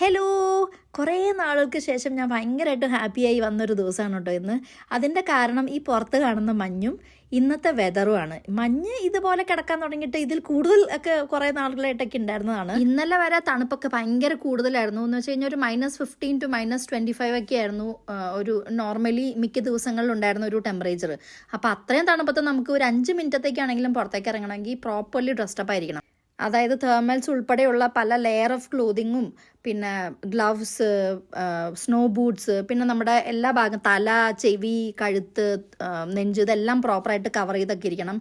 Hello, കുറേ നാളുകൾക്ക് ശേഷം ഞാൻ ഭയങ്കരമായിട്ട് ഹാപ്പിയായി വന്നൊരു ദിവസമാണ് കേട്ടോ ഇന്ന്. അതിൻ്റെ കാരണം ഈ പുറത്ത് കാണുന്ന മഞ്ഞും ഇന്നത്തെ വെതറുമാണ്. മഞ്ഞ് ഇതുപോലെ കിടക്കാൻ തുടങ്ങിയിട്ട് ഇതിൽ കൂടുതൽ ഒക്കെ കുറേ നാളുകളായിട്ടൊക്കെ ഉണ്ടായിരുന്നതാണ്. ഇന്നലെ വരെ തണുപ്പൊക്കെ ഭയങ്കര കൂടുതലായിരുന്നു. എന്ന് വെച്ച് കഴിഞ്ഞാൽ ഒരു -15 to -25 ഒക്കെ ആയിരുന്നു ഒരു നോർമലി മിക്ക ദിവസങ്ങളിൽ ഉണ്ടായിരുന്ന ഒരു ടെമ്പറേച്ചർ. അപ്പോൾ അത്രയും തണുപ്പത്ത് നമുക്ക് ഒരു 5 മിനിറ്റത്തേക്കാണെങ്കിലും പുറത്തേക്ക് ഇറങ്ങണമെങ്കിൽ പ്രോപ്പർലി ഡ്രസ്ഡപ്പ് ആയിരിക്കണം. അതായത് തേർമൽസ് ഉൾപ്പെടെയുള്ള പല ലെയർ ഓഫ് ക്ലോതിങ്ങും പിന്നെ ഗ്ലവ്സ്, സ്നോ ബൂട്ട്സ്, പിന്നെ നമ്മുടെ എല്ലാ ഭാഗം തല, ചെവി, കഴുത്ത്, നെഞ്ച് ഇതെല്ലാം പ്രോപ്പറായിട്ട് കവർ ചെയ്തൊക്കെ ഇരിക്കണം.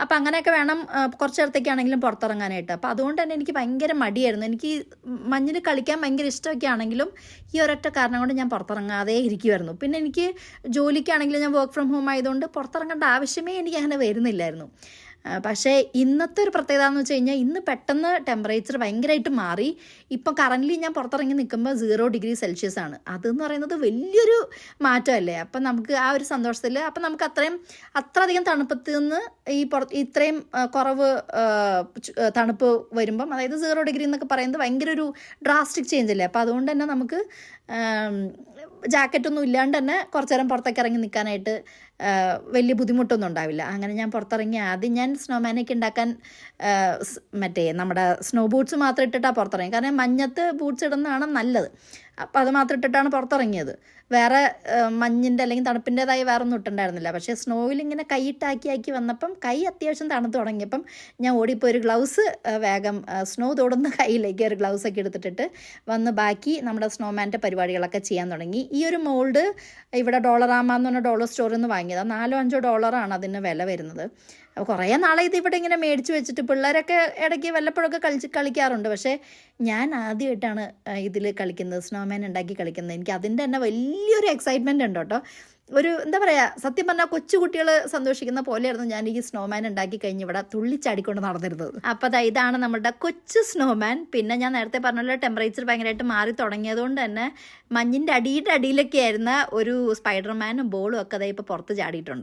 അപ്പം അങ്ങനെയൊക്കെ വേണം കുറച്ച് നേരത്തേക്കാണെങ്കിലും പുറത്തിറങ്ങാനായിട്ട്. അപ്പോൾ അതുകൊണ്ട് തന്നെ എനിക്ക് ഭയങ്കര മടിയായിരുന്നു. എനിക്ക് മഞ്ഞിൽ കളിക്കാൻ ഭയങ്കര ഇഷ്ടമൊക്കെ ആണെങ്കിലും ഈ ഒരൊറ്റ കാരണം കൊണ്ട് ഞാൻ പുറത്തിറങ്ങാതെ ഇരിക്കുമായിരുന്നു. പിന്നെ എനിക്ക് ജോലിക്കാണെങ്കിലും ഞാൻ വർക്ക് ഫ്രം ഹോം ആയതുകൊണ്ട് പുറത്തിറങ്ങേണ്ട ആവശ്യമേ എനിക്ക് അങ്ങനെ വരുന്നില്ലായിരുന്നു. പക്ഷേ ഇന്നത്തെ ഒരു പ്രത്യേകത എന്ന് വെച്ച് കഴിഞ്ഞാൽ ഇന്ന് പെട്ടെന്ന് ടെമ്പറേച്ചർ ഭയങ്കരമായിട്ട് മാറി. ഇപ്പം കറൻ്റ്ലി ഞാൻ പുറത്തിറങ്ങി നിൽക്കുമ്പോൾ 0 ഡിഗ്രി സെൽഷ്യസ് ആണ്. അതെന്ന് പറയുന്നത് വലിയൊരു മാറ്റമല്ലേ. അപ്പം നമുക്ക് ആ ഒരു സന്തോഷത്തിൽ അപ്പം നമുക്ക് അത്രയധികം തണുപ്പത്തിൽ നിന്ന് ഇത്രയും കുറവ് തണുപ്പ് വരുമ്പം, അതായത് 0 ഡിഗ്രി എന്നൊക്കെ പറയുന്നത് ഭയങ്കര ഒരു ഡ്രാസ്റ്റിക് ചേഞ്ച് അല്ലേ. അപ്പം അതുകൊണ്ട് തന്നെ നമുക്ക് ജാക്കറ്റൊന്നും ഇല്ലാണ്ട് തന്നെ കുറച്ച് നേരം പുറത്തേക്ക് ഇറങ്ങി നിൽക്കാനായിട്ട് വലിയ ബുദ്ധിമുട്ടൊന്നും ഉണ്ടാവില്ല. അങ്ങനെ ഞാൻ പുറത്തിറങ്ങി ആദ്യം ഞാൻ സ്നോമാനൊക്കെ ഉണ്ടാക്കാൻ നമ്മുടെ സ്നോ ബൂട്ട്സ് മാത്രം ഇട്ടിട്ടാണ് പുറത്തിറങ്ങി. കാരണം മഞ്ഞത്ത് ബൂട്ട്സ് ഇടുന്നതാണ് നല്ലത്. അപ്പോൾ അത് മാത്രം ഇട്ടിട്ടാണ് പുറത്തിറങ്ങിയത്. വേറെ മഞ്ഞിൻ്റെ അല്ലെങ്കിൽ തണുപ്പിൻ്റെതായി വേറെ ഒന്നും ഇട്ടുണ്ടായിരുന്നില്ല. പക്ഷേ സ്നോയിൽ ഇങ്ങനെ കൈയിട്ടാക്കി വന്നപ്പം കൈ അത്യാവശ്യം തണുത്ത് തുടങ്ങിയപ്പം ഞാൻ ഓടിപ്പോയി ഒരു ഗ്ലൗസ് വേഗം സ്നോ തൊടുന്ന കയ്യിലേക്ക് ഒരു ഗ്ലൗസൊക്കെ എടുത്തിട്ടിട്ട് വന്ന് ബാക്കി നമ്മുടെ സ്നോമാൻ്റെ പരിപാടികളൊക്കെ ചെയ്യാൻ തുടങ്ങി. ഈ ഒരു മോൾഡ് ഇവിടെ ഡോളറാമ എന്ന് പറഞ്ഞ ഡോളർ സ്റ്റോറിൽ നിന്ന് വാങ്ങിയത്. $4-5 അതിന് വില വരുന്നത്. അപ്പോൾ കുറേ നാളെ ഇതിവിടെ ഇങ്ങനെ മേടിച്ച് വെച്ചിട്ട് പിള്ളേരൊക്കെ ഇടയ്ക്ക് വല്ലപ്പോഴൊക്കെ കളിക്കാറുണ്ട്. പക്ഷേ ഞാൻ ആദ്യമായിട്ടാണ് ഇതിൽ കളിക്കുന്നത്, സ്നോമാൻ ഉണ്ടാക്കി കളിക്കുന്നത്. എനിക്ക് അതിൻ്റെ തന്നെ വലിയൊരു എക്സൈറ്റ്മെൻ്റ് ഉണ്ട് കേട്ടോ. ഒരു എന്താ പറയുക, സത്യം പറഞ്ഞാൽ കൊച്ചുകുട്ടികൾ സന്തോഷിക്കുന്ന പോലെയായിരുന്നു ഞാൻ ഈ സ്നോമാൻ ഉണ്ടാക്കി കഴിഞ്ഞ് ഇവിടെ തുള്ളിച്ചാടിക്കൊണ്ട് നടന്നിരുന്നത്. അപ്പോൾ ഇതാണ് നമ്മുടെ കൊച്ചു സ്നോമാൻ. പിന്നെ ഞാൻ നേരത്തെ പറഞ്ഞല്ലോ ടെമ്പറേച്ചർ ഭയങ്കരമായിട്ട് മാറി തുടങ്ങിയതുകൊണ്ട് തന്നെ മഞ്ഞിൻ്റെ അടിയിലൊക്കെ ആയിരുന്ന ഒരു സ്പൈഡർമാനും ബോളും ഒക്കെ ഇപ്പോൾ പുറത്ത് ചാടിയിട്ടുണ്ട്.